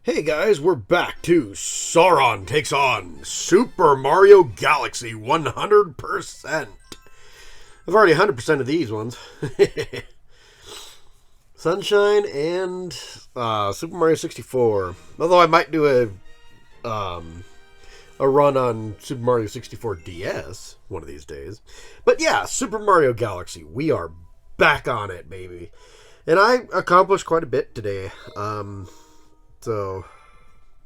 Hey guys, we're back to Sauron Takes on Super Mario Galaxy 100%. I've already 100% of these ones. Sunshine and Super Mario 64. Although I might do a run on Super Mario 64 DS one of these days. But yeah, Super Mario Galaxy. We are back on it, baby. And I accomplished quite a bit today. So,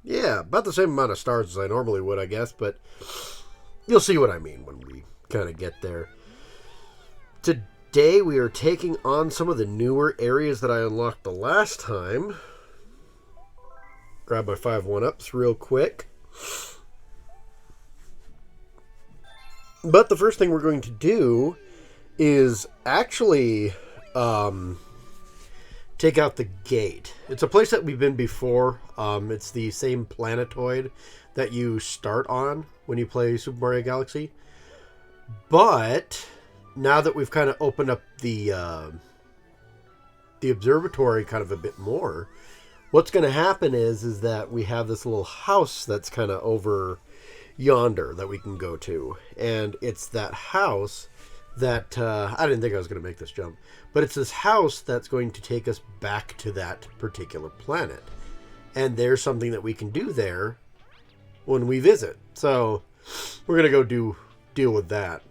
yeah, about the same amount of stars as I normally would, I guess, but you'll see what I mean when we kind of get there. Today, we are taking on some of the newer areas that I unlocked the last time. Grab my 5 1-ups real quick. But the first thing we're going to do is actually take out the gate. It's a place that we've been before. It's the same planetoid that you start on when you play Super Mario Galaxy. But now that we've kind of opened up the observatory kind of a bit more, what's going to happen is that we have this little house that's kind of over yonder that we can go to. And it's that house that I didn't think I was going to make this jump, but it's this house that's going to take us back to that particular planet, and there's something that we can do there when we visit. So we're going to go deal with that.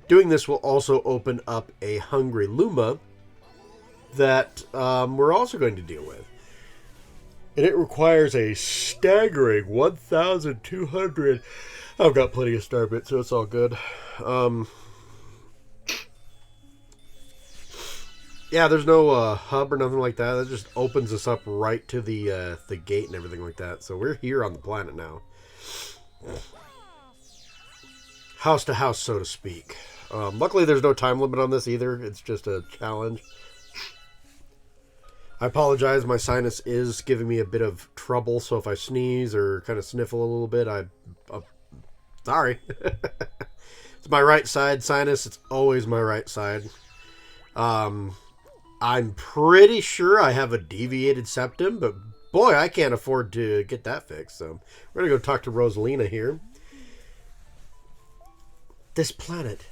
Doing this will also open up a hungry Luma that we're also going to deal with, and it requires a staggering 1,200. I've got plenty of star bits, so it's all good. Yeah, there's no hub or nothing like that. That just opens us up right to the gate and everything like that. So we're here on the planet now. House to house, so to speak. Luckily, there's no time limit on this either. It's just a challenge. I apologize. My sinus is giving me a bit of trouble. So if I sneeze or kind of sniffle a little bit, I'm sorry. It's my right side sinus. It's always my right side. I'm pretty sure I have a deviated septum, but boy, I can't afford to get that fixed. So we're going to go talk to Rosalina here. This planet,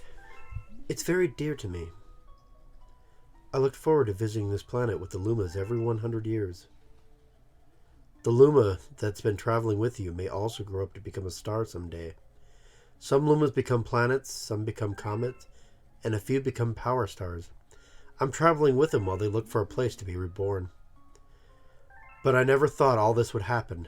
it's very dear to me. I look forward to visiting this planet with the Lumas every 100 years. The Luma that's been traveling with you may also grow up to become a star someday. Some Lumas become planets, some become comets, and a few become power stars. I'm traveling with them while they look for a place to be reborn. But I never thought all this would happen.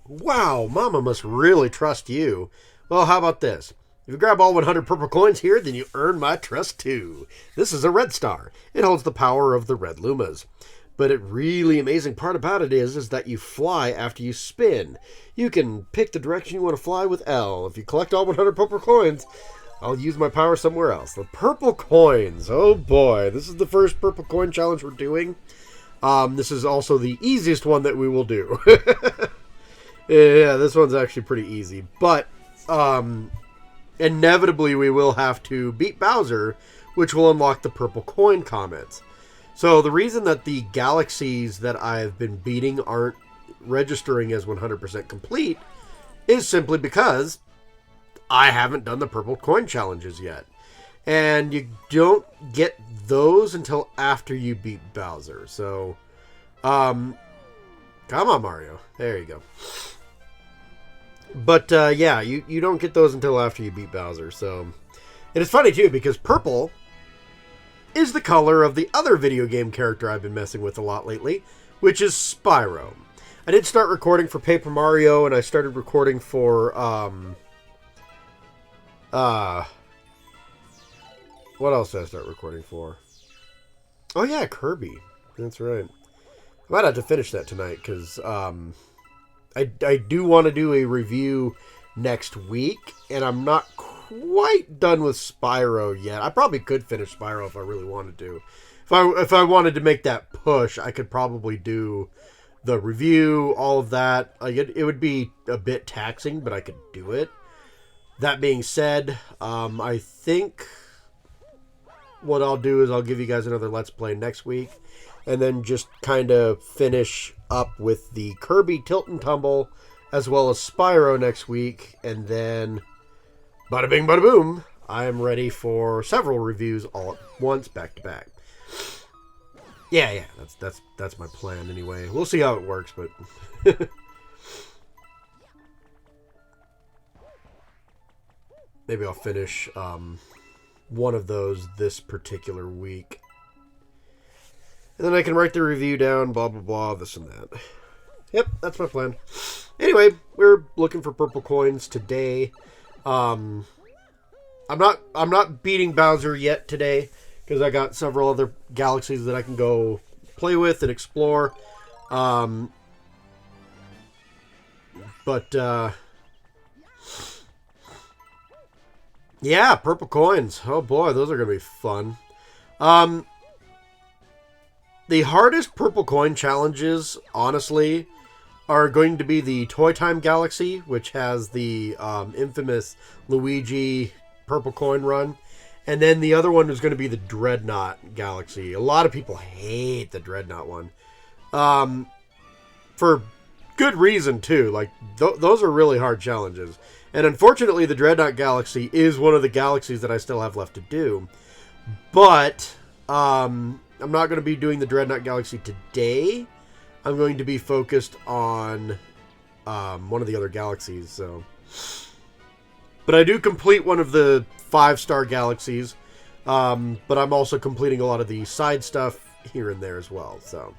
Wow, Mama must really trust you. Well, how about this? If you grab all 100 purple coins here, then you earn my trust too. This is a red star. It holds the power of the red Lumas. But a really amazing part about it is that you fly after you spin. You can pick the direction you want to fly with L. If you collect all 100 purple coins, I'll use my power somewhere else. The purple coins. Oh boy. This is the first purple coin challenge we're doing. This is also the easiest one that we will do. Yeah, this one's actually pretty easy. But inevitably we will have to beat Bowser, which will unlock the purple coin comments. So the reason that the galaxies that I've been beating aren't registering as 100% complete is simply because I haven't done the purple coin challenges yet. And you don't get those until after you beat Bowser. So, come on, Mario. There you go. But, yeah, you don't get those until after you beat Bowser. So, and it's funny, too, because purple is the color of the other video game character I've been messing with a lot lately, which is Spyro. I did start recording for Paper Mario, and I started recording for, what else did I start recording for? Oh yeah, Kirby. That's right. I might have to finish that tonight, because, I do want to do a review next week, and I'm not quite done with Spyro yet. I probably could finish Spyro if I really wanted to. If I wanted to make that push, I could probably do the review, all of that. Like it would be a bit taxing, but I could do it. That being said, I think what I'll do is I'll give you guys another Let's Play next week. And then just kind of finish up with the Kirby Tilt and Tumble, as well as Spyro next week. And then, bada bing, bada boom, I am ready for several reviews all at once, back to back. Yeah, that's my plan anyway. We'll see how it works, but maybe I'll finish one of those this particular week. And then I can write the review down, blah, blah, blah, this and that. Yep, that's my plan. Anyway, we're looking for purple coins today. I'm not beating Bowser yet today, because I got several other galaxies that I can go play with and explore. Yeah, purple coins. Oh boy, those are going to be fun. The hardest purple coin challenges, honestly, are going to be the Toy Time Galaxy, which has the infamous Luigi purple coin run. And then the other one is going to be the Dreadnought Galaxy. A lot of people hate the Dreadnought one. For good reason, too. Like, those are really hard challenges. And unfortunately, the Dreadnought Galaxy is one of the galaxies that I still have left to do. But, I'm not going to be doing the Dreadnought Galaxy today. I'm going to be focused on one of the other galaxies. So, but I do complete one of the 5-star galaxies. But I'm also completing a lot of the side stuff here and there as well. So,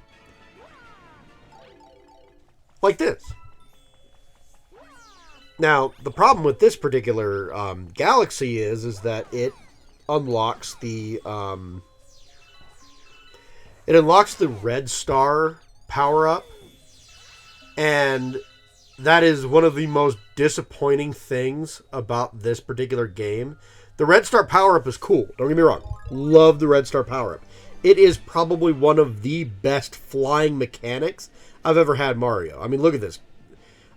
like this. Now, the problem with this particular galaxy is that it unlocks the red star power-up, and that is one of the most disappointing things about this particular game. The red star power-up is cool, don't get me wrong. Love the red star power-up. It is probably one of the best flying mechanics I've ever had in Mario. I mean, look at this.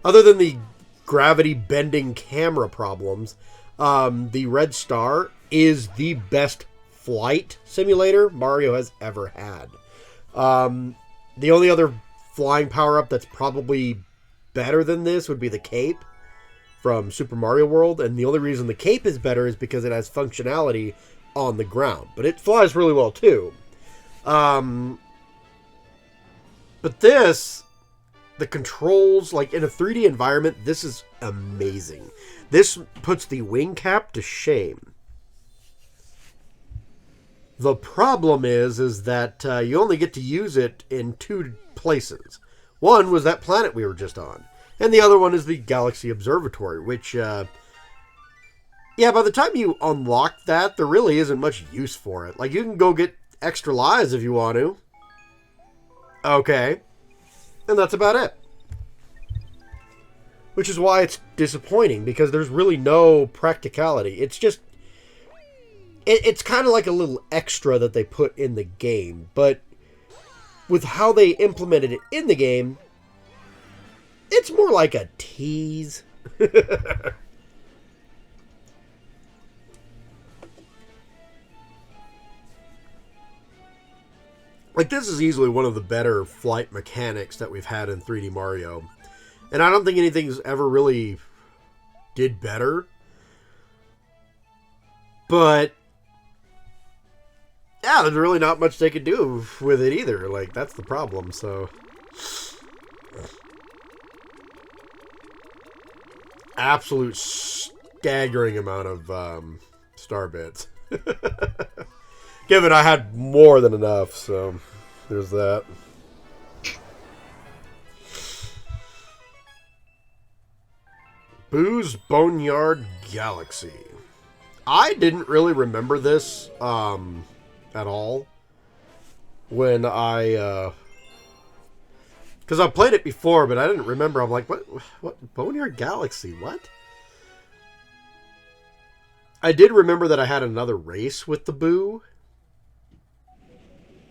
Other than the gravity-bending camera problems, the red star is the best flight simulator Mario has ever had. The only other flying power-up that's probably better than this would be the cape from Super Mario World, and the only reason the cape is better is because it has functionality on the ground. But it flies really well, too. But this, the controls, like in a 3D environment, this is amazing. This puts the wing cap to shame. The problem is that you only get to use it in 2 places. One was that planet we were just on, and the other one is the Galaxy Observatory, which, yeah, by the time you unlock that, there really isn't much use for it. Like, you can go get extra lives if you want to. Okay. And that's about it. Which is why it's disappointing, because there's really no practicality. It's just... It's kind of like a little extra that they put in the game, but with how they implemented it in the game, it's more like a tease. Like, this is easily one of the better flight mechanics that we've had in 3D Mario. And I don't think anything's ever really did better. But yeah, there's really not much they could do with it either. Like, that's the problem, so. Absolute staggering amount of star bits. Given I had more than enough, so there's that. Boo's Boneyard Galaxy. I didn't really remember this at all when I because I played it before, but I didn't remember. I'm like, what Boneyard Galaxy? What? I did remember that I had another race with the Boo,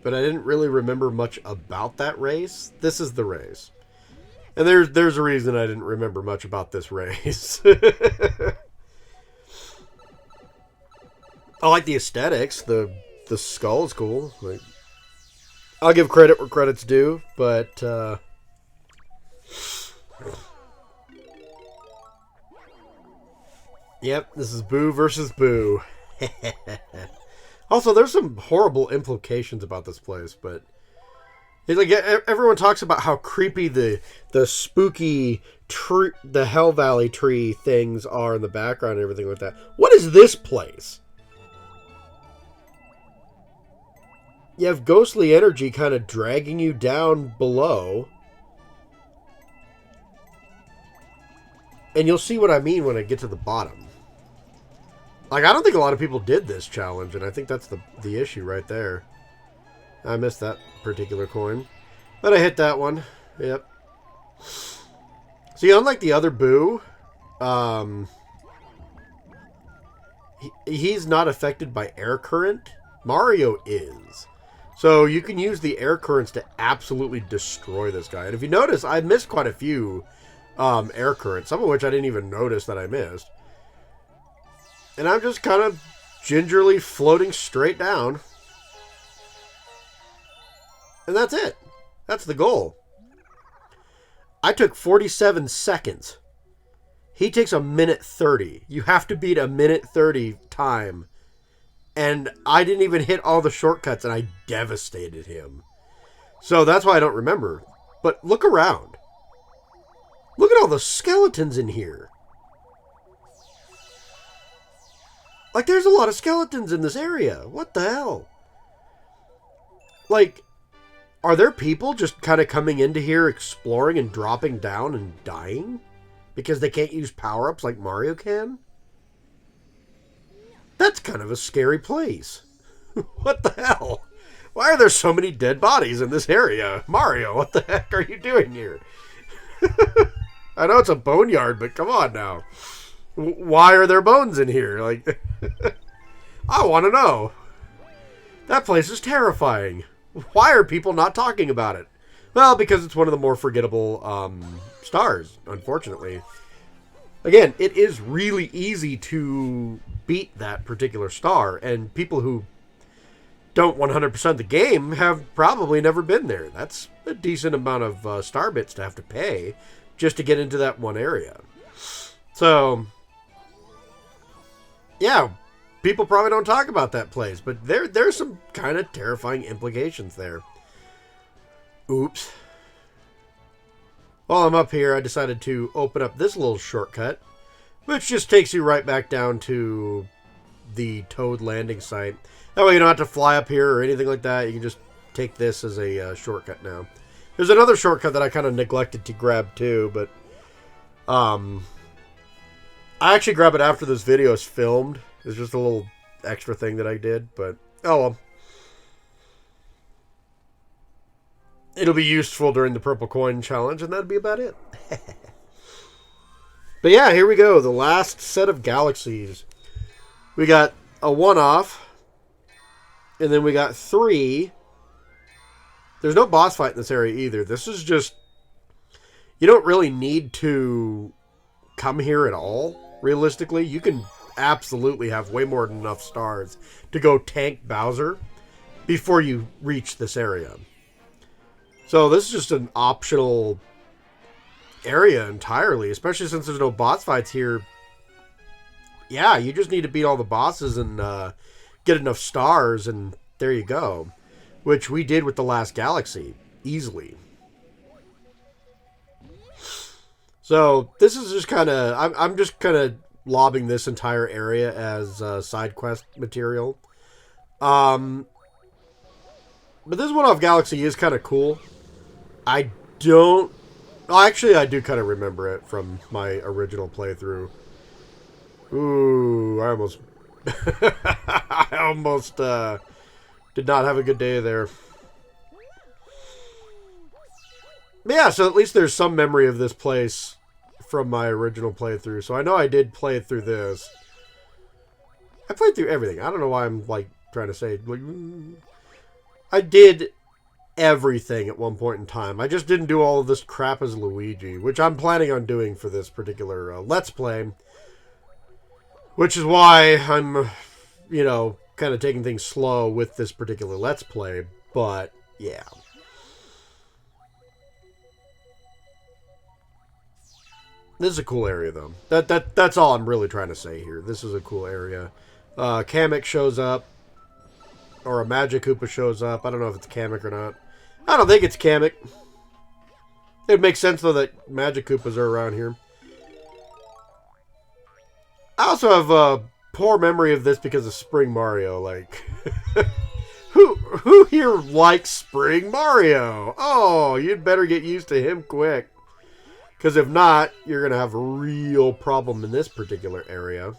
but I didn't really remember much about that race. This is the race. And there's a reason I didn't remember much about this race. I like the aesthetics. The the skull is cool. Like, I'll give credit where credit's due, but yep, this is Boo versus Boo. Also, there's some horrible implications about this place, but it's like everyone talks about how creepy the spooky tree, the Hell Valley tree things are in the background and everything like that. What is this place? You have ghostly energy kind of dragging you down below. And you'll see what I mean when I get to the bottom. Like, I don't think a lot of people did this challenge, and I think that's the issue right there. I missed that particular coin. But I hit that one. Yep. See, unlike the other Boo, he's not affected by air current. Mario is. So you can use the air currents to absolutely destroy this guy. And if you notice, I missed quite a few air currents, some of which I didn't even notice that I missed. And I'm just kind of gingerly floating straight down. And that's it. That's the goal. I took 47 seconds. He takes a minute 30. You have to beat a minute 30 time. And I didn't even hit all the shortcuts, and I devastated him. So that's why I don't remember. But look around. Look at all the skeletons in here. Like, there's a lot of skeletons in this area. What the hell? Like, are there people just kind of coming into here, exploring and dropping down and dying? Because they can't use power-ups like Mario can? That's kind of a scary place. What the hell? Why are there so many dead bodies in this area? Mario, what the heck are you doing here? I know it's a boneyard, but come on now. Why are there bones in here? Like, I want to know. That place is terrifying. Why are people not talking about it? Well, because it's one of the more forgettable stars, unfortunately. Again, it is really easy to beat that particular star, and people who don't 100% the game have probably never been there. That's a decent amount of star bits to have to pay just to get into that one area. So, yeah, people probably don't talk about that place, but there's some kind of terrifying implications there. Oops. While I'm up here, I decided to open up this little shortcut, which just takes you right back down to the Toad landing site. That way you don't have to fly up here or anything like that. You can just take this as a shortcut now. There's another shortcut that I kind of neglected to grab too, but I actually grab it after this video is filmed. It's just a little extra thing that I did, but oh well. It'll be useful during the purple coin challenge, and that'd be about it. But yeah, here we go. The last set of galaxies. We got a one-off, and then we got 3. There's no boss fight in this area either. This is just... You don't really need to come here at all, realistically. You can absolutely have way more than enough stars to go tank Bowser before you reach this area. So this is just an optional area entirely, especially since there's no boss fights here. Yeah, you just need to beat all the bosses and get enough stars, and there you go. Which we did with the last galaxy, easily. So this is just kind of... I'm just kind of lobbing this entire area as side quest material. But this one-off galaxy is kind of cool. I don't... Well, actually, I do kind of remember it from my original playthrough. Ooh, I almost... I almost did not have a good day there. But yeah, so at least there's some memory of this place from my original playthrough. So I know I did play through this. I played through everything. I don't know why I'm, like, trying to say... Like, I did... everything at one point in time. I just didn't do all of this crap as Luigi, which I'm planning on doing for this particular Let's Play. Which is why I'm, you know, kind of taking things slow with this particular Let's Play, but yeah. This is a cool area, though. That's all I'm really trying to say here. This is a cool area. Kamek shows up. Or a magikoopa shows up. I don't know if it's Kamek or not. I don't think it's Kamek. It makes sense, though, that magikoopas are around here. I also have a poor memory of this because of Spring Mario. Like, who here likes Spring Mario? Oh, you'd better get used to him quick. Because if not, you're going to have a real problem in this particular area.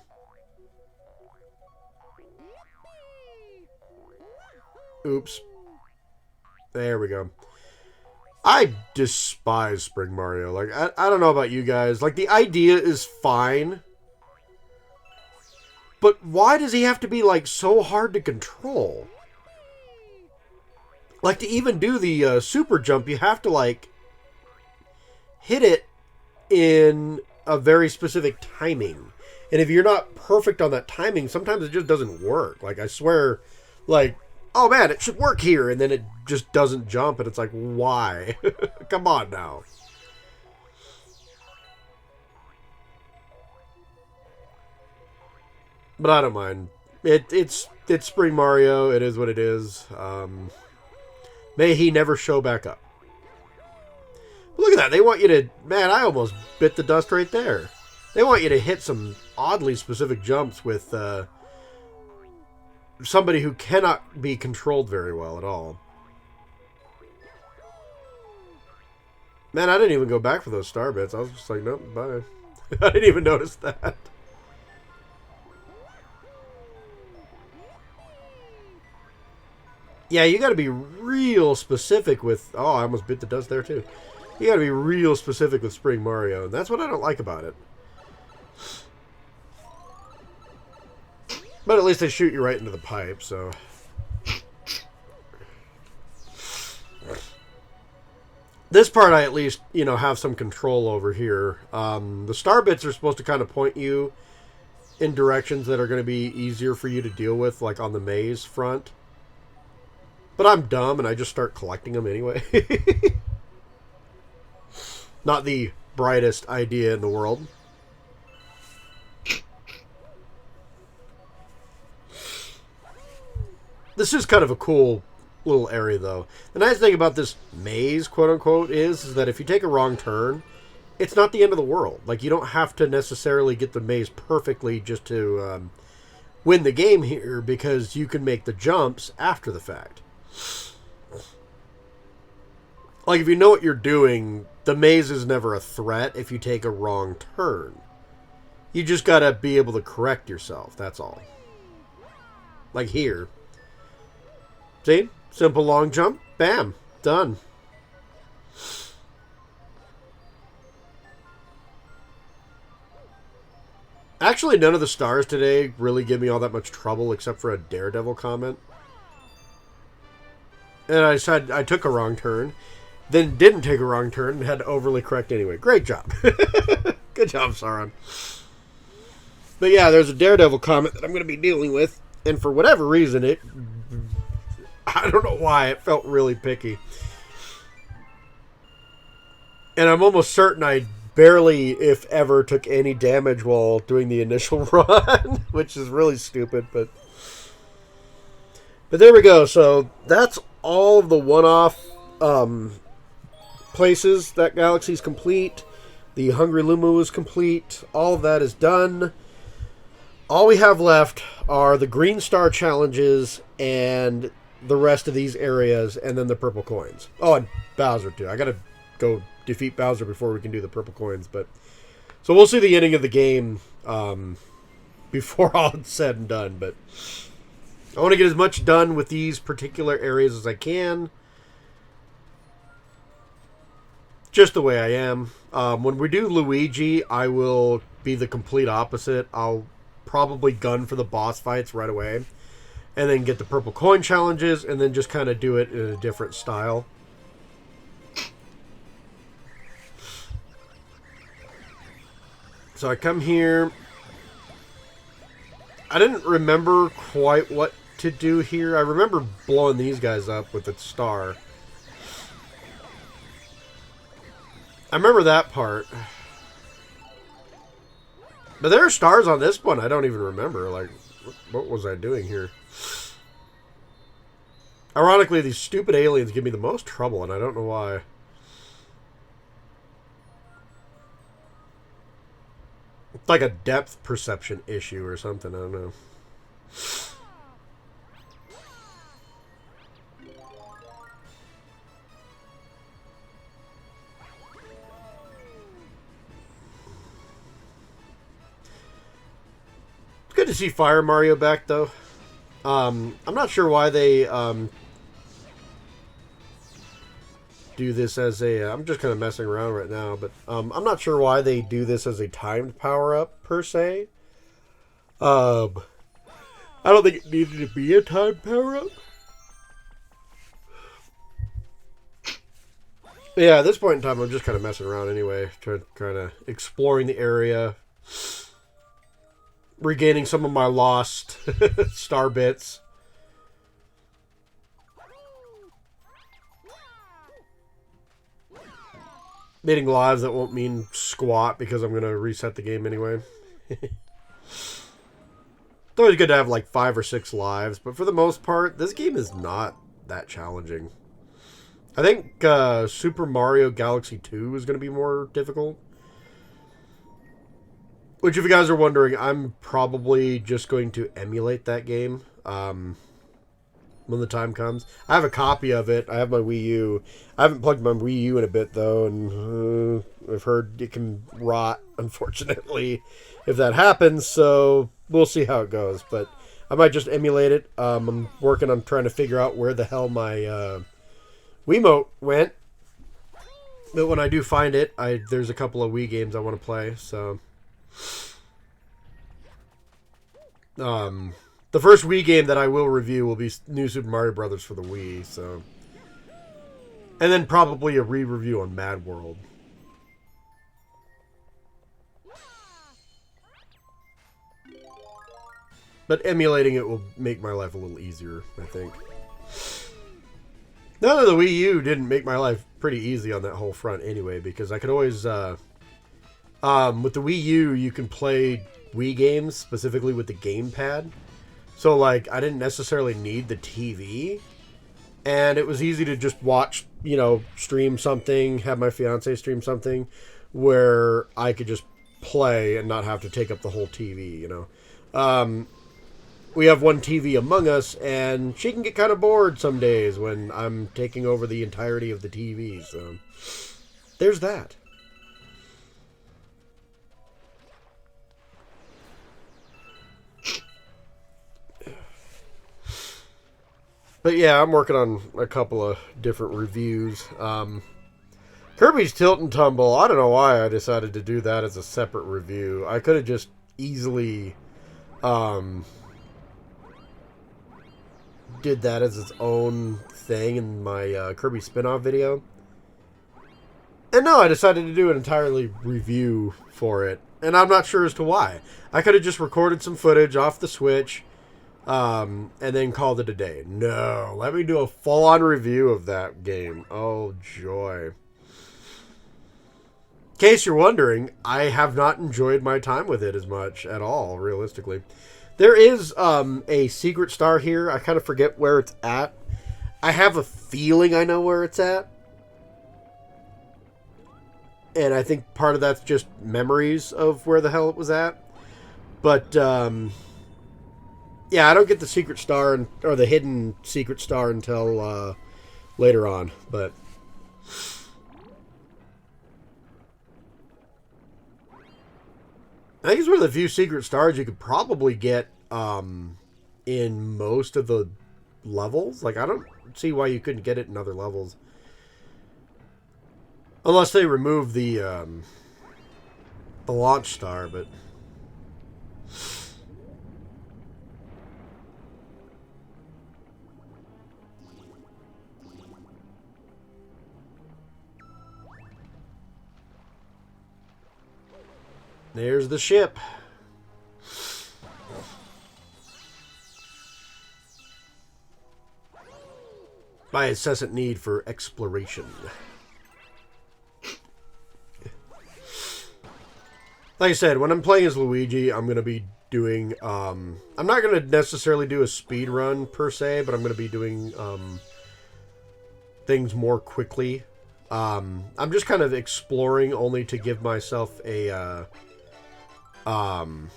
Oops. There we go. I despise Spring Mario. Like, I don't know about you guys. Like, the idea is fine. But why does he have to be, like, so hard to control? Like, to even do the super jump, you have to, like, hit it in a very specific timing. And if you're not perfect on that timing, sometimes it just doesn't work. Like, I swear, like, oh man, it should work here, and then it just doesn't jump, and it's like, why? Come on now. But I don't mind. It's Spring Mario. It is what it is. May he never show back up. Look at that. They want you to... Man, I almost bit the dust right there. They want you to hit some oddly specific jumps with somebody who cannot be controlled very well at all. Man, I didn't even go back for those star bits. I was just like, nope, bye. I didn't even notice that. Yeah, you got to be real specific with... Oh, I almost bit the dust there, too. You got to be real specific with Spring Mario. And that's what I don't like about it. But at least they shoot you right into the pipe, so... This part I at least, you know, have some control over here. The star bits are supposed to kind of point you in directions that are going to be easier for you to deal with, like on the maze front. But I'm dumb and I just start collecting them anyway. Not the brightest idea in the world. This is kind of a cool little area, though. The nice thing about this maze, quote-unquote, is that if you take a wrong turn, it's not the end of the world. Like, you don't have to necessarily get the maze perfectly just to win the game here, because you can make the jumps after the fact. Like, if you know what you're doing, the maze is never a threat if you take a wrong turn. You just gotta be able to correct yourself, that's all. Like here. See? Simple long jump. Bam. Done. Actually, none of the stars today really give me all that much trouble except for a Daredevil comment. And I said I took a wrong turn, then didn't take a wrong turn and had to overly correct anyway. Great job. Good job, Sauron. But yeah, there's a Daredevil comment that I'm going to be dealing with. And for whatever reason, I don't know why, it felt really picky. And I'm almost certain I barely, if ever, took any damage while doing the initial run, which is really stupid, but there we go. So that's all of the one-off places that Galaxy's complete. The Hungry Lumu is complete. All of that is done. All we have left are the Green Star challenges and the rest of these areas, and then the purple coins. Oh, and Bowser too. I gotta go defeat Bowser before we can do the purple coins. But so we'll see the ending of the game before all is said and done. But I want to get as much done with these particular areas as I can, just the way I am. When we do Luigi, I will be the complete opposite. I'll probably gun for the boss fights right away, and then get the purple coin challenges, and then just kind of do it in a different style. So I come here. I didn't remember quite what to do here. I remember blowing these guys up with a star. I remember that part. But there are stars on this one I don't even remember. Like, what was I doing here? Ironically, these stupid aliens give me the most trouble, and I don't know why. It's like a depth perception issue or something. I don't know. It's good to see Fire Mario back, though. I'm not sure why they do this as a... I'm just kind of messing around right now, but I'm not sure why they do this as a timed power-up, per se. I don't think it needed to be a timed power-up. Yeah, at this point in time, I'm just kind of messing around anyway, kind of exploring the area, regaining some of my lost star bits. Meeting lives that won't mean squat because I'm going to reset the game anyway. It's always good to have like 5 or 6 lives, but for the most part, this game is not that challenging. I think Super Mario Galaxy 2 is going to be more difficult. Which, if you guys are wondering, I'm probably just going to emulate that game when the time comes. I have a copy of it. I have my Wii U. I haven't plugged my Wii U in a bit, though, and I've heard it can rot, unfortunately, if that happens, so we'll see how it goes. But I might just emulate it. I'm working on trying to figure out where the hell my Wiimote went. But when I do find it, there's a couple of Wii games I want to play, so... the first Wii game that I will review will be New Super Mario Brothers for the Wii, so... And then probably a re-review on Mad World. But emulating it will make my life a little easier, I think. None of the Wii U didn't make my life pretty easy on that whole front anyway, because I could always... with the Wii U, you can play Wii games, specifically with the gamepad. So, like, I didn't necessarily need the TV. And it was easy to just watch, you know, stream something, have my fiance stream something, where I could just play and not have to take up the whole TV, you know. We have one TV among us, and she can get kind of bored some days when I'm taking over the entirety of the TV, so there's that. But yeah, I'm working on a couple of different reviews. Kirby's Tilt and Tumble, I don't know why I decided to do that as a separate review. I could have just easily did that as its own thing in my Kirby spin-off video. And no, I decided to do an entirely review for it. And I'm not sure as to why. I could have just recorded some footage off the Switch, and then called it a day. No, let me do a full-on review of that game. Oh, joy. In case you're wondering, I have not enjoyed my time with it as much at all, realistically. There is a secret star here. I kind of forget where it's at. I have a feeling I know where it's at. And I think part of that's just memories of where the hell it was at. But, yeah, I don't get the secret star, or the hidden secret star until later on. But I think it's one of the few secret stars you could probably get in most of the levels. Like, I don't see why you couldn't get it in other levels. Unless they remove the launch star, but... There's the ship. my incessant need for exploration. Like I said, when I'm playing as Luigi, I'm going to be doing... I'm not going to necessarily do a speed run, per se, but I'm going to be doing things more quickly. I'm just kind of exploring only to give myself a... although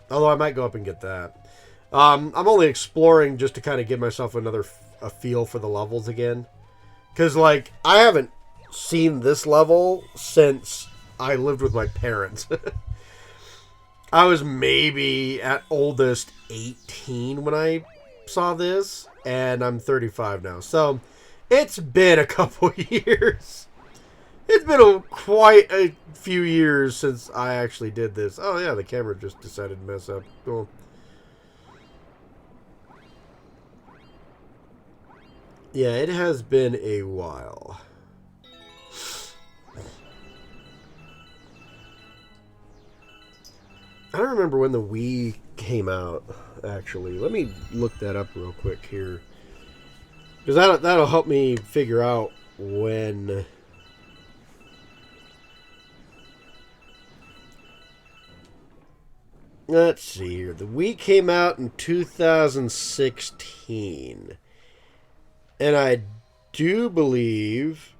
I might go up and get that. I'm only exploring just to kind of give myself a feel for the levels again. Because, like, I haven't seen this level since I lived with my parents. I was maybe at oldest 18 when I saw this, and I'm 35 now. So, it's been a couple years. It's been quite a few years since I actually did this. Oh, yeah, the camera just decided to mess up. Cool. Yeah, it has been a while. I don't remember when the Wii came out, actually. Let me look that up real quick here. Because that'll help me figure out when... Let's see here. The Wii came out in 2016. And I do believe...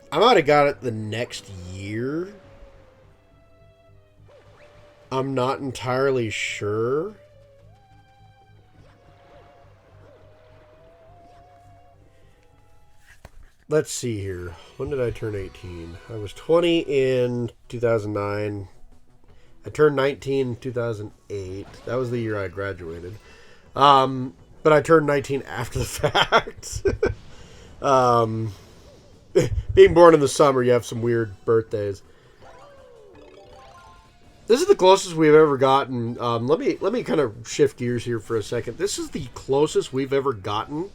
I might have got it the next year. I'm not entirely sure. Let's see here. When did I turn 18? I was 20 in 2009. I turned 19 in 2008. That was the year I graduated. But I turned 19 after the fact. Being born in the summer, you have some weird birthdays. This is the closest we've ever gotten. Let me kind of shift gears here for a second. This is the closest we've ever gotten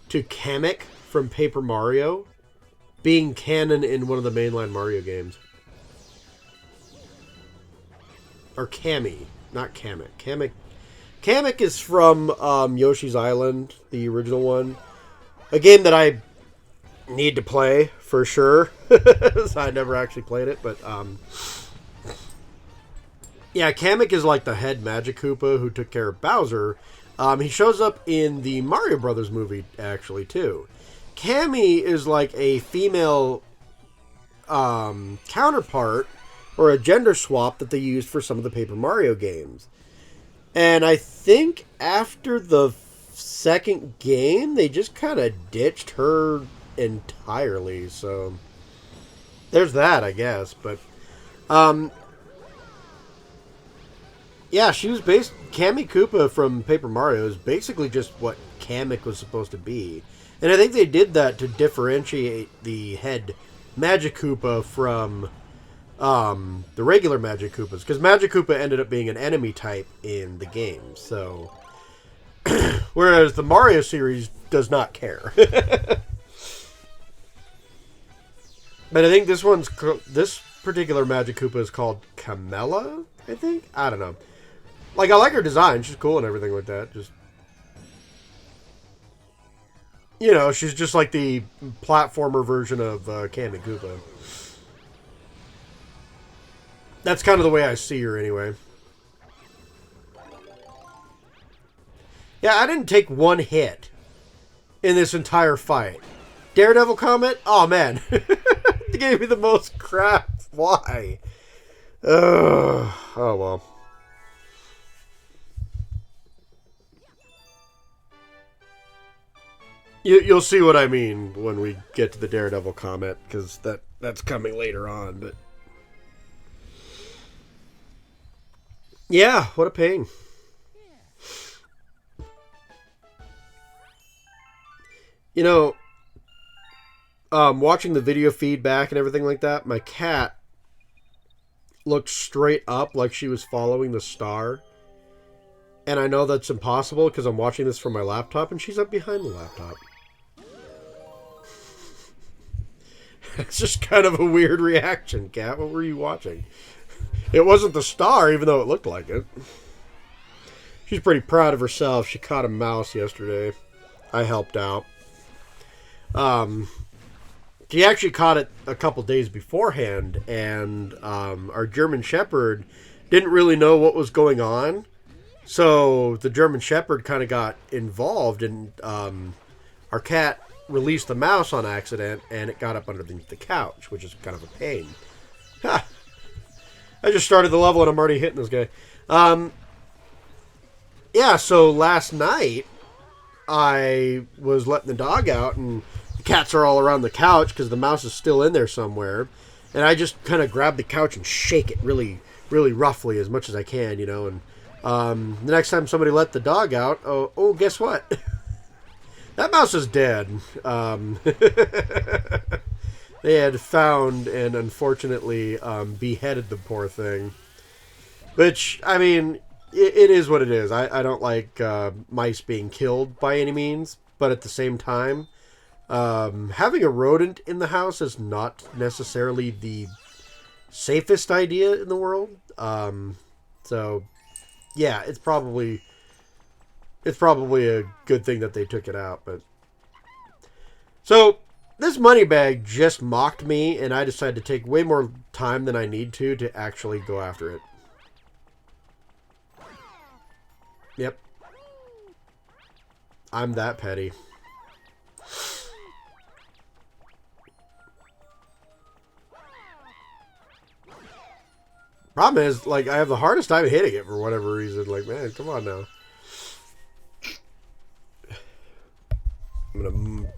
to Kamek from Paper Mario being canon in one of the mainline Mario games. Or Kami, not Kamek. Kamek is from Yoshi's Island, the original one. A game that I need to play for sure. So I never actually played it, but yeah, Kamek is like the head magikoopa who took care of Bowser. He shows up in the Mario Brothers movie actually too. Kami is like a female counterpart or a gender swap that they used for some of the Paper Mario games. And I think after the second game, they just kind of ditched her entirely. So there's that, I guess. But yeah, she was Kami Koopa from Paper Mario is basically just what Kamek was supposed to be. And I think they did that to differentiate the head Magikoopa from the regular Magikoopas, because Magikoopa ended up being an enemy type in the game. So, whereas the Mario series does not care. But I think this particular Magikoopa is called Kamella, I think? I don't know. Like, I like her design. She's cool and everything like that. Just, you know, she's just like the platformer version of Kami Koopa. That's kind of the way I see her anyway. Yeah, I didn't take one hit in this entire fight. Daredevil comment? Oh, man. They gave me the most crap. Why? Oh, well. You'll see what I mean when we get to the Daredevil comment, because that's coming later on, but... Yeah, what a pain. You know, watching the video feedback and everything like that, my cat looked straight up like she was following the star. And I know that's impossible because I'm watching this from my laptop and she's up behind the laptop. It's just kind of a weird reaction, Cat. What were you watching? It wasn't the star, even though it looked like it. She's pretty proud of herself. She caught a mouse yesterday. I helped out. She actually caught it a couple days beforehand, and our German Shepherd didn't really know what was going on. So the German Shepherd kind of got involved, and our cat released the mouse on accident, and it got up underneath the couch, which is kind of a pain. Ha! I just started the level, and I'm already hitting this guy. Yeah, so last night, I was letting the dog out, and the cats are all around the couch because the mouse is still in there somewhere. And I just kind of grab the couch and shake it really, really roughly as much as I can, you know. And the next time somebody let the dog out, oh, guess what? That mouse is dead. They had found and unfortunately beheaded the poor thing. Which, I mean, it is what it is. I don't like mice being killed by any means. But at the same time, having a rodent in the house is not necessarily the safest idea in the world. So, yeah, it's probably a good thing that they took it out. But so this money bag just mocked me, and I decided to take way more time than I need to actually go after it. Yep. I'm that petty. Problem is, like, I have the hardest time hitting it for whatever reason. Like, man, come on now. I'm going to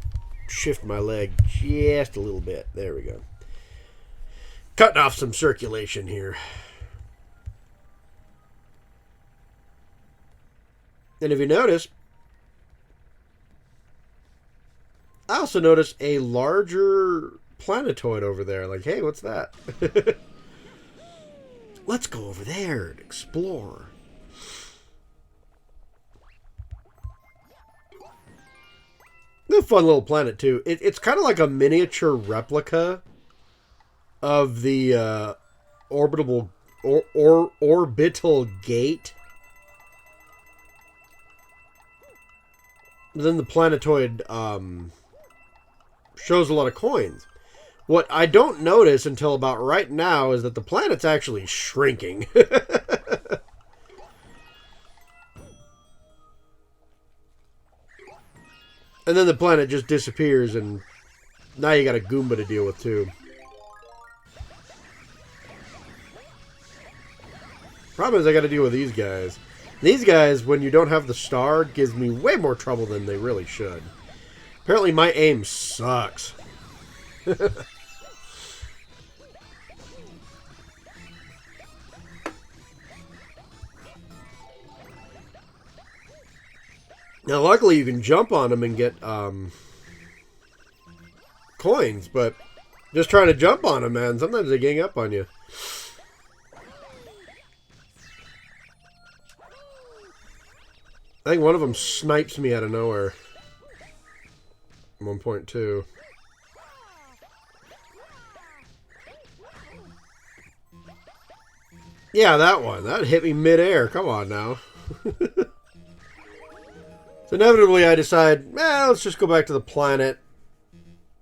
shift my leg just a little bit. There we go. Cutting off some circulation here. And if you notice, I also noticed a larger planetoid over there. Like, hey, what's that? Let's go over there and explore. It's a fun little planet, too. It's kind of like a miniature replica of the orbital gate. But then the planetoid shows a lot of coins. What I don't notice until about right now is that the planet's actually shrinking. And then the planet just disappears, and now you got a Goomba to deal with, too. Problem is I got to deal with these guys. These guys, when you don't have the star, gives me way more trouble than they really should. Apparently my aim sucks. Now, luckily, you can jump on them and get coins, but just trying to jump on them, man, sometimes they gang up on you. I think one of them snipes me out of nowhere. 1.2. Yeah, that one. That hit me midair. Come on now. So inevitably I decide, let's just go back to the planet.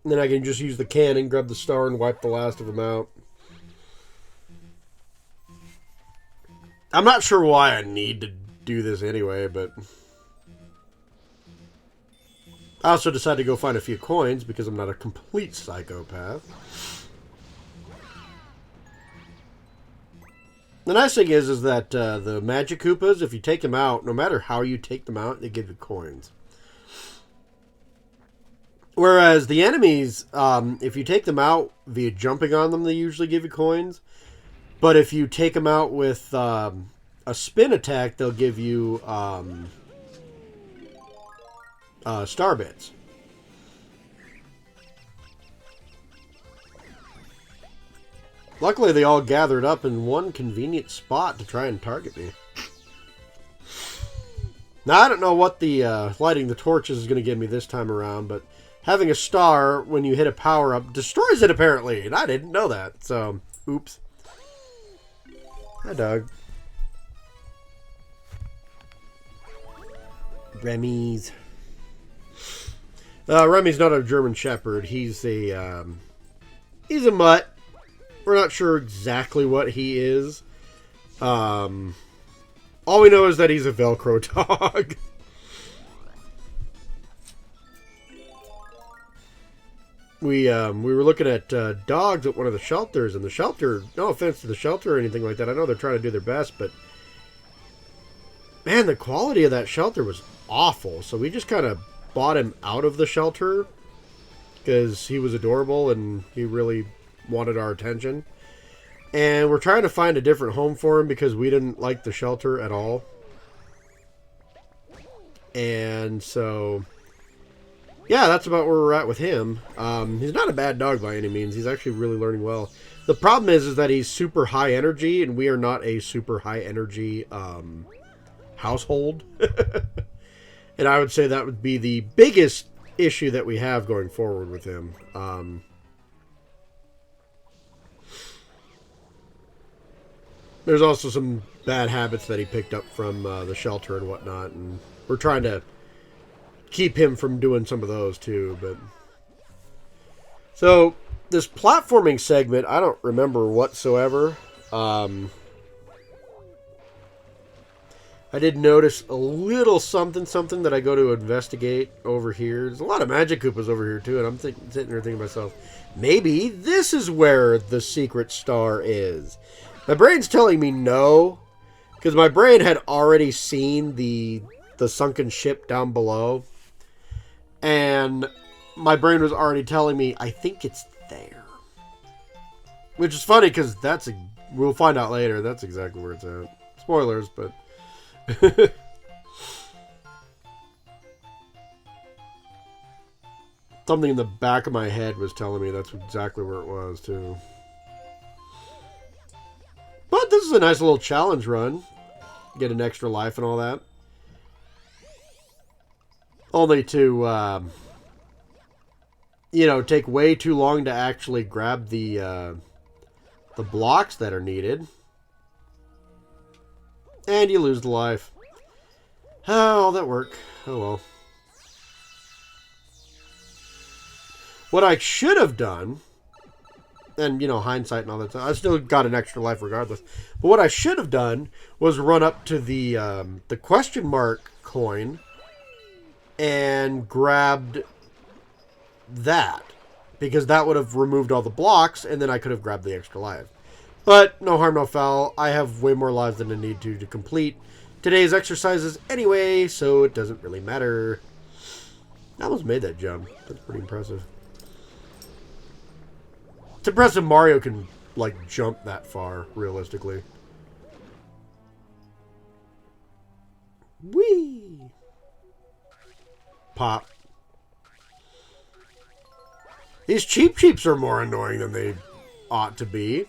And then I can just use the cannon, grab the star, and wipe the last of them out. I'm not sure why I need to do this anyway, but I also decided to go find a few coins because I'm not a complete psychopath. The nice thing is that the magikoopas, if you take them out, no matter how you take them out, they give you coins. Whereas the enemies, if you take them out via jumping on them, they usually give you coins. But if you take them out with a spin attack, they'll give you star bits. Luckily, they all gathered up in one convenient spot to try and target me. Now, I don't know what the lighting the torches is going to give me this time around, but having a star when you hit a power-up destroys it, apparently, and I didn't know that, so, oops. Hi, dog. Remy's. Remy's not a German Shepherd. He's a mutt. We're not sure exactly what he is. All we know is that he's a Velcro dog. We were looking at dogs at one of the shelters, and the shelter, no offense to the shelter or anything like that, I know they're trying to do their best, but man, the quality of that shelter was awful. So we just kind of bought him out of the shelter because he was adorable and he really wanted our attention. And we're trying to find a different home for him because we didn't like the shelter at all. And so, yeah, that's about where we're at with him. He's not a bad dog by any means. He's actually really learning well. The problem is that he's super high energy, and we are not a super high energy household. And I would say that would be the biggest issue that we have going forward with him. There's also some bad habits that he picked up from the shelter and whatnot, and we're trying to keep him from doing some of those too. But so this platforming segment, I don't remember whatsoever. I did notice a little something that I go to investigate over here. There's a lot of magikoopas over here too, and I'm sitting there thinking to myself, maybe this is where the secret star is. My brain's telling me no, because my brain had already seen the sunken ship down below, and my brain was already telling me, I think it's there. Which is funny, because we'll find out later, that's exactly where it's at. Spoilers, but... Something in the back of my head was telling me that's exactly where it was, too. But this is a nice little challenge run. Get an extra life and all that. Only to, take way too long to actually grab the blocks that are needed. And you lose the life. Oh, all that work. Oh well. What I should have done, and, hindsight and all that stuff, I still got an extra life regardless. But what I should have done was run up to the question mark coin and grabbed that. Because that would have removed all the blocks, and then I could have grabbed the extra life. But no harm, no foul. I have way more lives than I need to complete today's exercises anyway, so it doesn't really matter. I almost made that jump. That's pretty impressive. It's impressive Mario can, jump that far, realistically. Whee! Pop. These cheeps are more annoying than they ought to be.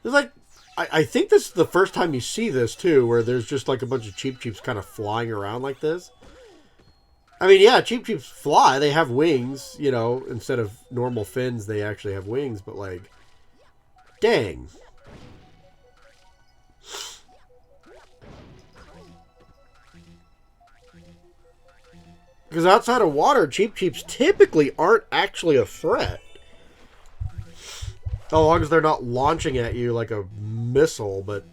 It's I think this is the first time you see this, too, where there's just, a bunch of cheeps kind of flying around like this. I mean, yeah, cheeps fly. They have wings, instead of normal fins, they actually have wings, but, dang. Because outside of water, cheeps typically aren't actually a threat. As long as they're not launching at you like a missile, but...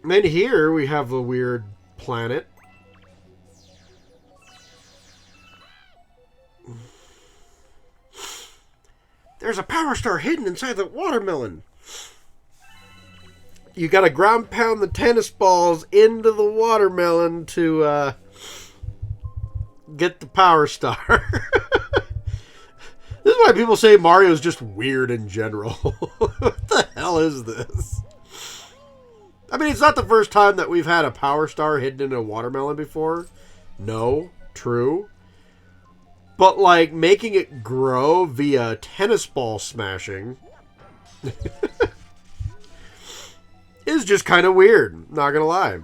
And then here we have a weird planet. There's a power star hidden inside the watermelon. You gotta ground pound the tennis balls into the watermelon to get the power star. This is why people say Mario's just weird in general. What the hell is this? I mean, it's not the first time that we've had a power star hidden in a watermelon before. No, true. But, making it grow via tennis ball smashing is just kind of weird. Not gonna lie.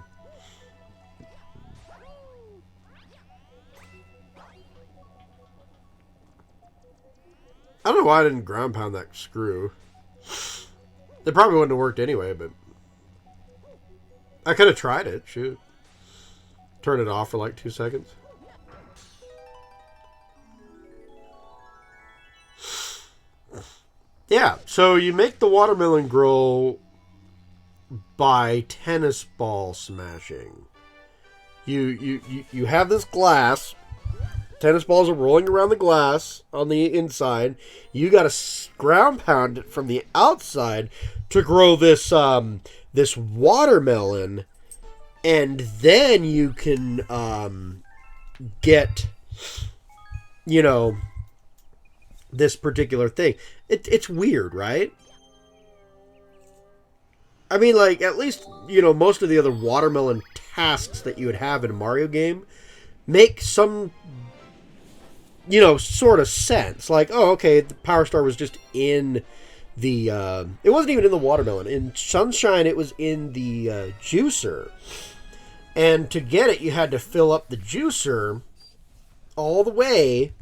don't know why I didn't ground pound that screw. It probably wouldn't have worked anyway, but I could have tried it. Shoot. Turn it off for like 2 seconds. Yeah, so you make the watermelon grow by tennis ball smashing. You have this glass. Tennis balls are rolling around the glass on the inside. You got to ground pound it from the outside to grow this this watermelon, and then you can get, you know, this particular thing. It's weird, right? I mean, like, at least, you know, most of the other watermelon tasks that you would have in a Mario game make some, you know, sort of sense. Like, oh, okay, the Power Star was just in the, it wasn't even in the watermelon. In Sunshine, it was in the juicer. And to get it, you had to fill up the juicer all the way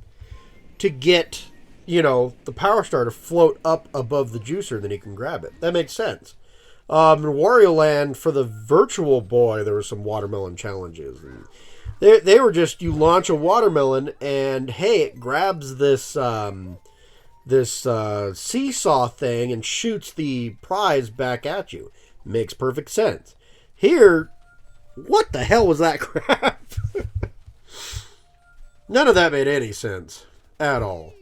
to get, you know, the Power Star to float up above the juicer, then you can grab it. That makes sense. In Wario Land, for the Virtual Boy, there were some watermelon challenges. And they were just, you launch a watermelon, and hey, it grabs this seesaw thing and shoots the prize back at you. Makes perfect sense. Here, what the hell was that crap? None of that made any sense at all.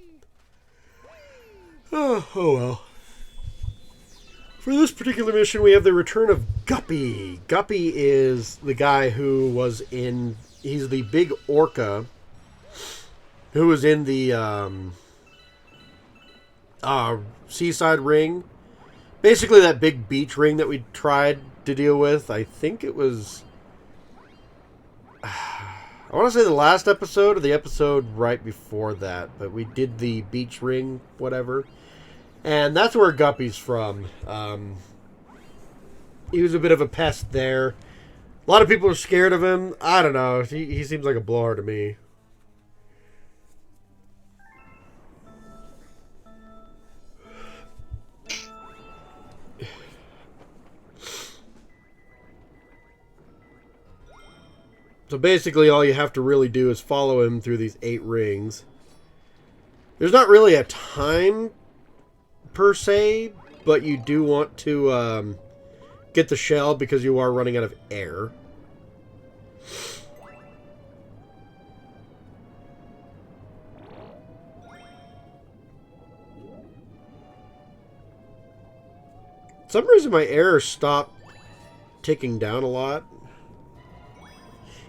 Oh well. For this particular mission, we have the return of Guppy. Guppy is the guy who was in... He's the big orca who was in the seaside ring. Basically, that big beach ring that we tried to deal with. I think it was... I want to say the last episode or the episode right before that. But we did the beach ring, whatever. And that's where Guppy's from. He was a bit of a pest there. A lot of people are scared of him. I don't know. He seems like a blower to me. So basically all you have to really do is follow him through these 8 rings. There's not really a time per se, but you do want to get the shell because you are running out of air. For some reason my air stopped ticking down a lot.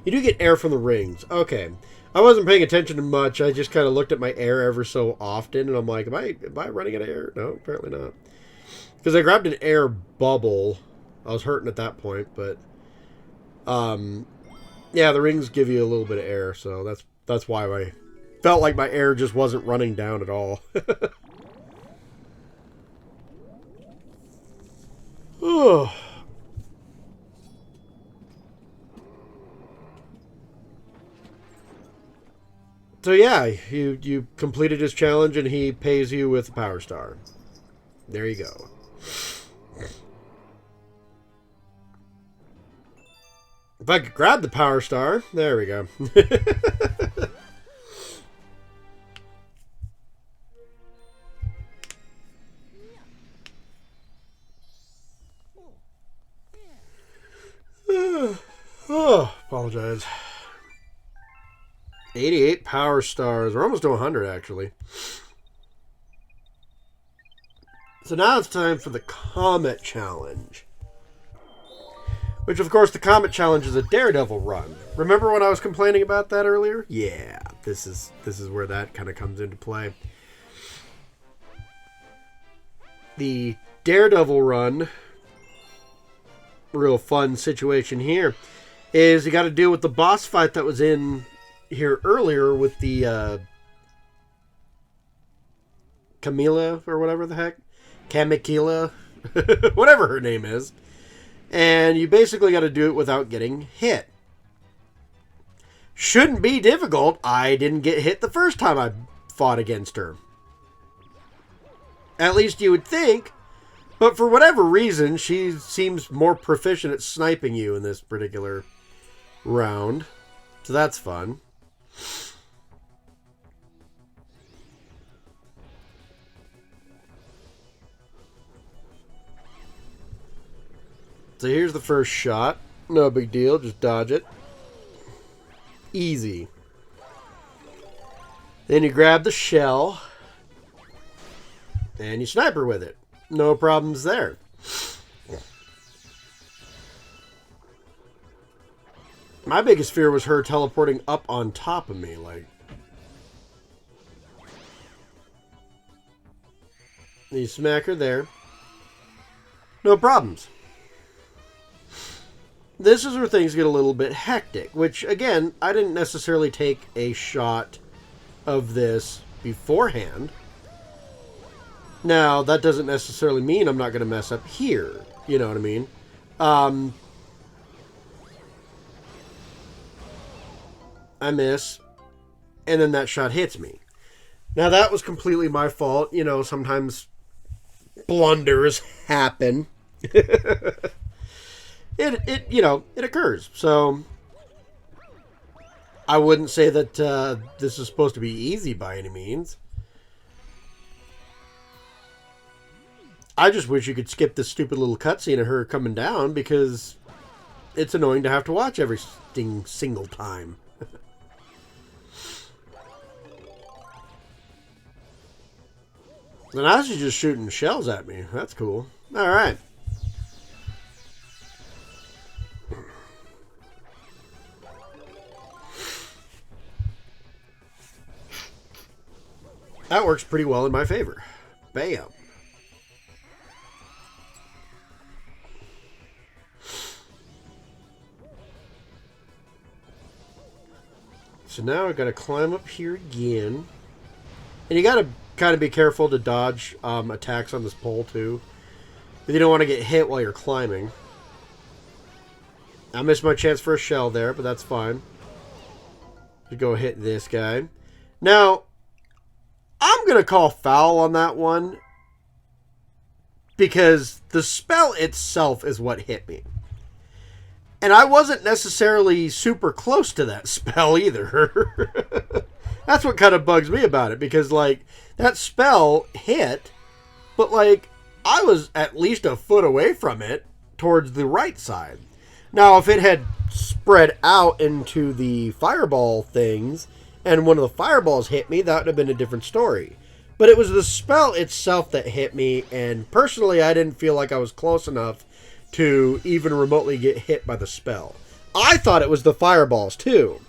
You do get air from the rings. Okay. I wasn't paying attention to much. I just kind of looked at my air ever so often, and I'm like, am I running out of air? No, apparently not. Because I grabbed an air bubble. I was hurting at that point, but yeah, the rings give you a little bit of air, so that's why I felt like my air just wasn't running down at all. Oh. So yeah, you completed his challenge and he pays you with a Power Star. There you go. If I could grab the Power Star, there we go. Oh, apologize. 88 Power Stars. We're almost to 100, actually. So now it's time for the Comet Challenge. Which, of course, the Comet Challenge is a Daredevil run. Remember when I was complaining about that earlier? Yeah, this is where that kind of comes into play. The Daredevil run, real fun situation here, is you got to deal with the boss fight that was in here earlier with the Kamella or whatever the heck. Kamella, whatever her name is. And you basically got to do it without getting hit. Shouldn't be difficult. I didn't get hit the first time I fought against her. At least you would think. But for whatever reason, she seems more proficient at sniping you in this particular round. So that's fun. So here's the first shot. No big deal, just dodge it. Easy. Then you grab the shell. And you snipe her with it. No problems there. My biggest fear was her teleporting up on top of me, like. You smack her there. No problems. This is where things get a little bit hectic, which, again, I didn't necessarily take a shot of this beforehand. Now, that doesn't necessarily mean I'm not going to mess up here. You know what I mean? I miss, and then that shot hits me. Now, that was completely my fault. You know, sometimes blunders happen. It occurs. So, I wouldn't say that this is supposed to be easy by any means. I just wish you could skip this stupid little cutscene of her coming down, because it's annoying to have to watch every single time. And now she's just shooting shells at me. That's cool. Alright. That works pretty well in my favor. Bam. So now I gotta climb up here again. And you gotta kind of be careful to dodge attacks on this pole too. But you don't want to get hit while you're climbing. I missed my chance for a shell there, but that's fine. Just go hit this guy. Now, I'm going to call foul on that one, because the spell itself is what hit me. And I wasn't necessarily super close to that spell either. That's what kind of bugs me about it, because, like, that spell hit, but, like, I was at least a foot away from it towards the right side. Now, if it had spread out into the fireball things, and one of the fireballs hit me, that would have been a different story. But it was the spell itself that hit me, and personally, I didn't feel like I was close enough to even remotely get hit by the spell. I thought it was the fireballs, too.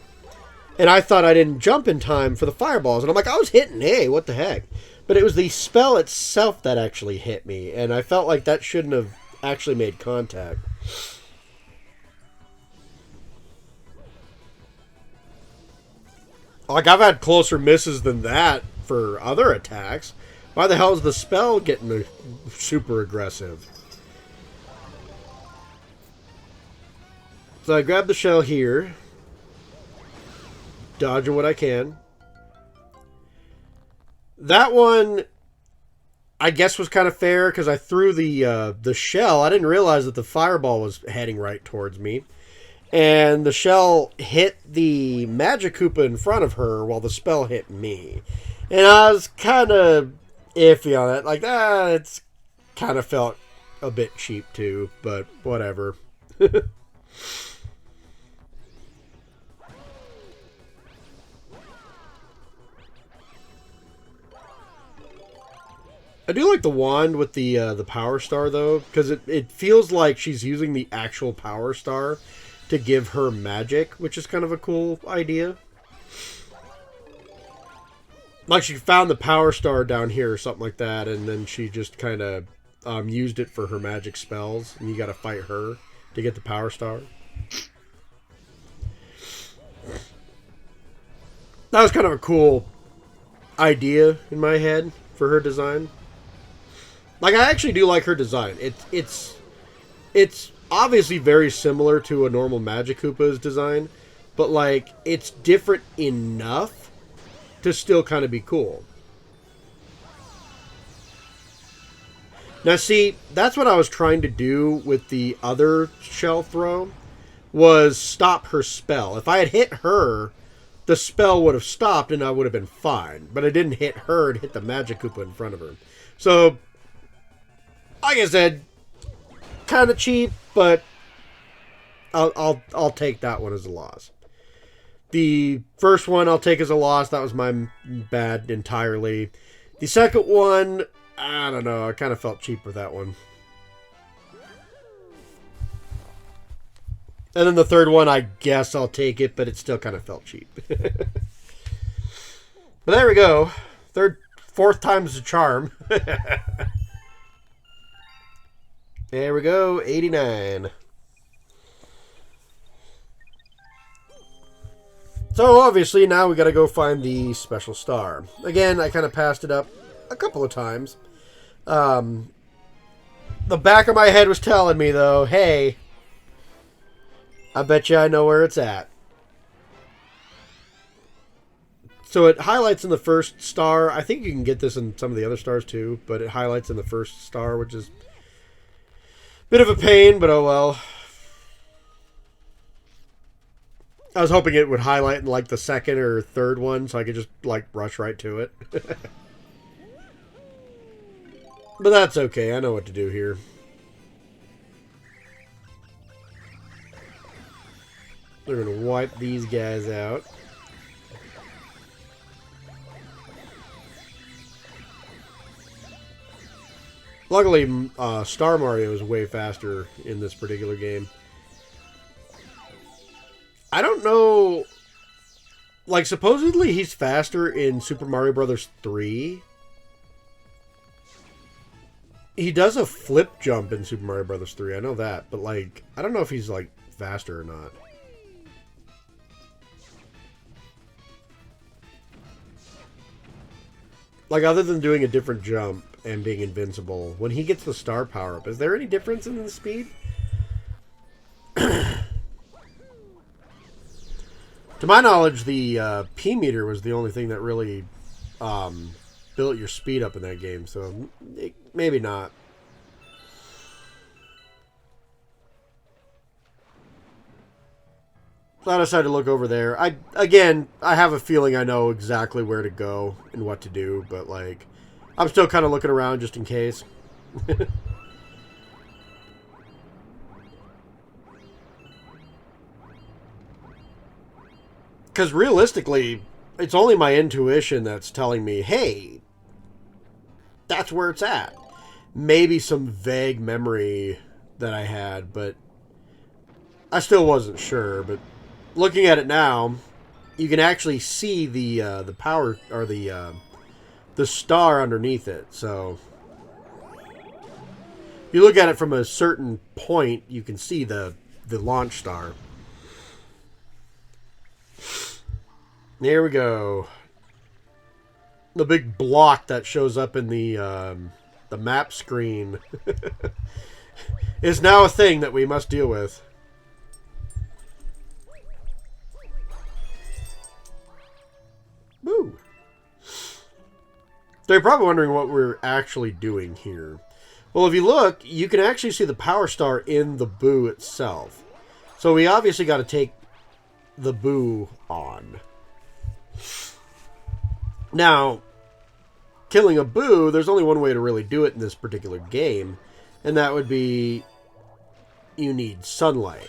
And I thought I didn't jump in time for the fireballs. And I'm like, I was hitting, hey, what the heck? But it was the spell itself that actually hit me. And I felt like that shouldn't have actually made contact. Like, I've had closer misses than that for other attacks. Why the hell is the spell getting super aggressive? So I grab the shell here. Dodging what I can. That one, I guess, was kind of fair, because I threw the shell. I didn't realize that the fireball was heading right towards me. And the shell hit the magikoopa in front of her while the spell hit me. And I was kind of iffy on it. Like, it's kind of felt a bit cheap too, but whatever. I do like the wand with the power star, though, because it feels like she's using the actual power star to give her magic, which is kind of a cool idea. Like, she found the power star down here or something like that, and then she just kind of used it for her magic spells, and you got to fight her to get the power star. That was kind of a cool idea in my head for her design. Like, I actually do like her design. It's obviously very similar to a normal magikoopa's design, but, like, it's different enough to still kind of be cool. Now, see, that's what I was trying to do with the other shell throw, was stop her spell. If I had hit her, the spell would have stopped and I would have been fine. But I didn't hit her, it hit the magikoopa in front of her. So, like I said, kind of cheap, but I'll take that one as a loss. The first one I'll take as a loss. That was my bad entirely. The second one, I don't know. I kind of felt cheap with that one. And then the third one, I guess I'll take it, but it still kind of felt cheap. But there we go. Fourth time's the charm. There we go, 89. So obviously now we got to go find the special star. Again, I kind of passed it up a couple of times. The back of my head was telling me though, hey, I bet you I know where it's at. So it highlights in the first star. I think you can get this in some of the other stars too, but it highlights in the first star, which is a bit of a pain, but oh well. I was hoping it would highlight in like the second or third one so I could just like rush right to it. But that's okay. I know what to do here. They're going to wipe these guys out. Luckily, Star Mario is way faster in this particular game. I don't know... Like, supposedly he's faster in Super Mario Bros. 3. He does a flip jump in Super Mario Bros. 3, I know that. But, like, I don't know if he's, like, faster or not. Like, other than doing a different jump and being invincible, when he gets the star power-up, is there any difference in the speed? To my knowledge, the P meter was the only thing that really built your speed up in that game, so maybe not. So I decided to look over there. Again, I have a feeling I know exactly where to go and what to do, but like, I'm still kind of looking around just in case. Because realistically, it's only my intuition that's telling me, hey, that's where it's at. Maybe some vague memory that I had, but I still wasn't sure. But looking at it now, you can actually see the power, or the star underneath it. So if you look at it from a certain point, you can see the launch star. There we go. The big block that shows up in the map screen is now a thing that we must deal with. Woo! So you're probably wondering what we're actually doing here. Well, if you look, you can actually see the power star in the boo itself. So we obviously got to take the boo on. Now, killing a boo, there's only one way to really do it in this particular game, and that would be you need sunlight.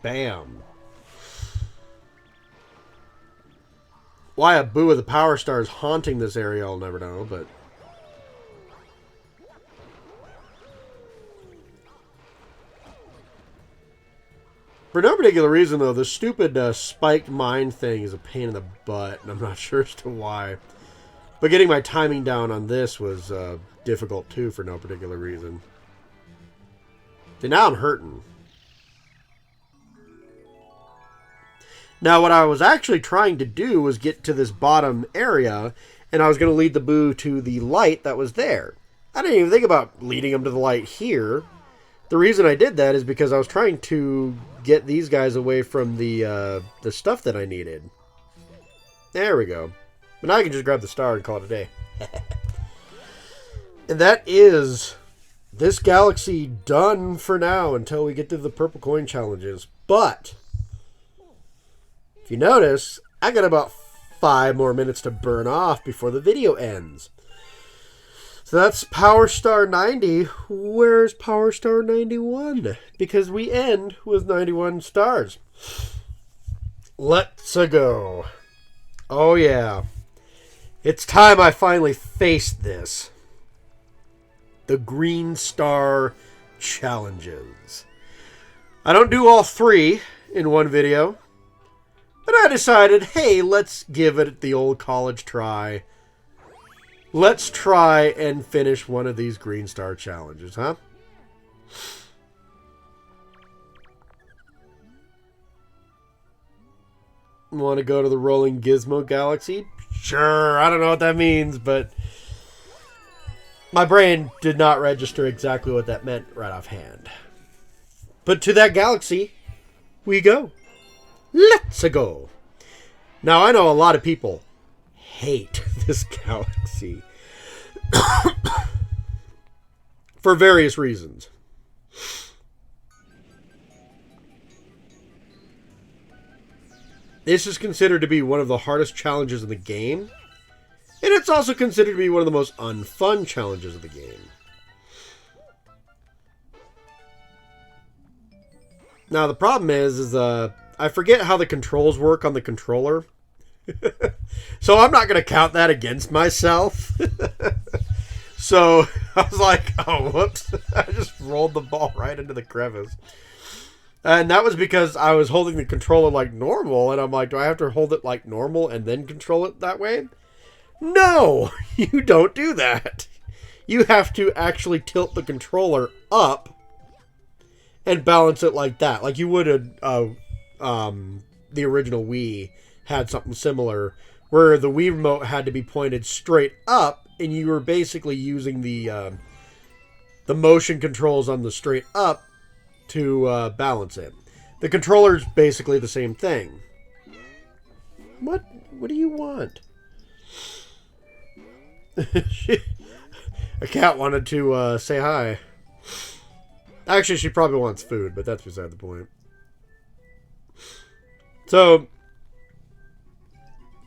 Bam. Why a boo with a power star is haunting this area, I'll never know, but... For no particular reason, though, the stupid spiked mine thing is a pain in the butt, and I'm not sure as to why. But getting my timing down on this was difficult, too, for no particular reason. See, now I'm hurting. Now, what I was actually trying to do was get to this bottom area, and I was going to lead the boo to the light that was there. I didn't even think about leading him to the light here. The reason I did that is because I was trying to get these guys away from the stuff that I needed. There we go. But now I can just grab the star and call it a day. And that is this galaxy done for now until we get to the purple coin challenges. But if you notice, I got about 5 more minutes to burn off before the video ends. So that's Power Star 90. Where's Power Star 91? Because we end with 91 stars. Let's go. Oh yeah. It's time I finally faced this. The Green Star Challenges. I don't do all 3 in one video. But I decided, hey, let's give it the old college try. Let's try and finish one of these Green Star Challenges, huh? Want to go to the Rolling Gizmo Galaxy? Sure, I don't know what that means, but my brain did not register exactly what that meant right offhand. But to that galaxy, we go. Let's go. Now, I know a lot of people hate this galaxy for various reasons. This is considered to be one of the hardest challenges in the game, and it's also considered to be one of the most unfun challenges of the game. Now, the problem is I forget how the controls work on the controller. So I'm not going to count that against myself. So I was like, oh, whoops. I just rolled the ball right into the crevice. And that was because I was holding the controller like normal. And I'm like, do I have to hold it like normal and then control it that way? No, you don't do that. You have to actually tilt the controller up and balance it like that. Like you would the original Wii had something similar where the Wii remote had to be pointed straight up and you were basically using the motion controls on the straight up to balance it. The controller's basically the same thing. What do you want? A cat wanted to say hi. Actually, she probably wants food, but that's beside the point. So,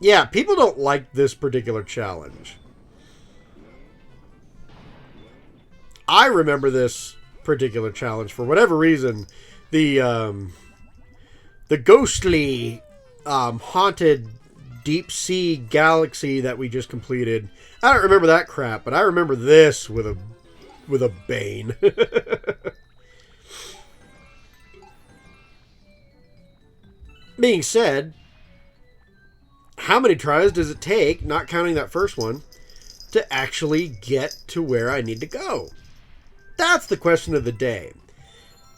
yeah, people don't like this particular challenge. I remember this particular challenge for whatever reason. The ghostly, haunted deep sea galaxy that we just completed. I don't remember that crap, but I remember this with a bane. Being said, how many tries does it take, not counting that first one, to actually get to where I need to go? That's the question of the day.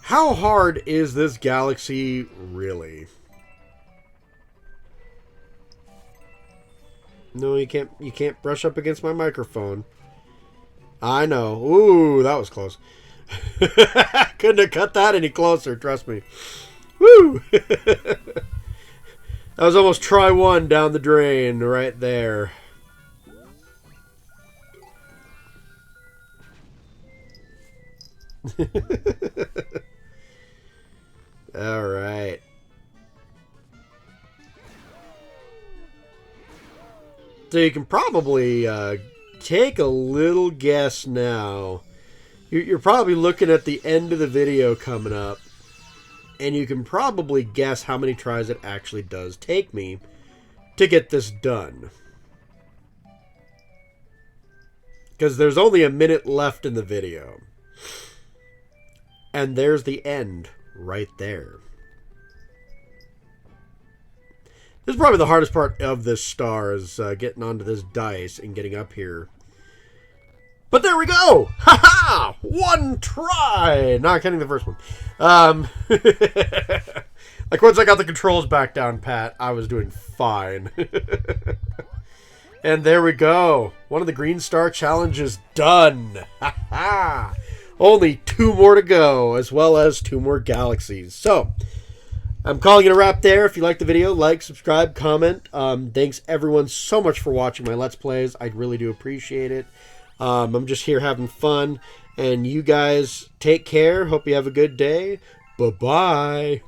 How hard is this galaxy really? No, you can't brush up against my microphone. I know. Ooh, that was close. Couldn't have cut that any closer, trust me. Woo! That was almost try one down the drain right there. All right. So you can probably take a little guess now. You're probably looking at the end of the video coming up. And you can probably guess how many tries it actually does take me to get this done. Because there's only a minute left in the video. And there's the end right there. This is probably the hardest part of this star, is getting onto this dice and getting up here. But there we go! Ha-ha! One try! Not counting the first one. Like, once I got the controls back down pat, I was doing fine. And there we go. One of the Green Star challenges done. Ha-ha! Only 2 more to go, as well as 2 more galaxies. So, I'm calling it a wrap there. If you liked the video, like, subscribe, comment. Thanks everyone so much for watching my Let's Plays. I really do appreciate it. I'm just here having fun. And you guys take care. Hope you have a good day. Bye-bye.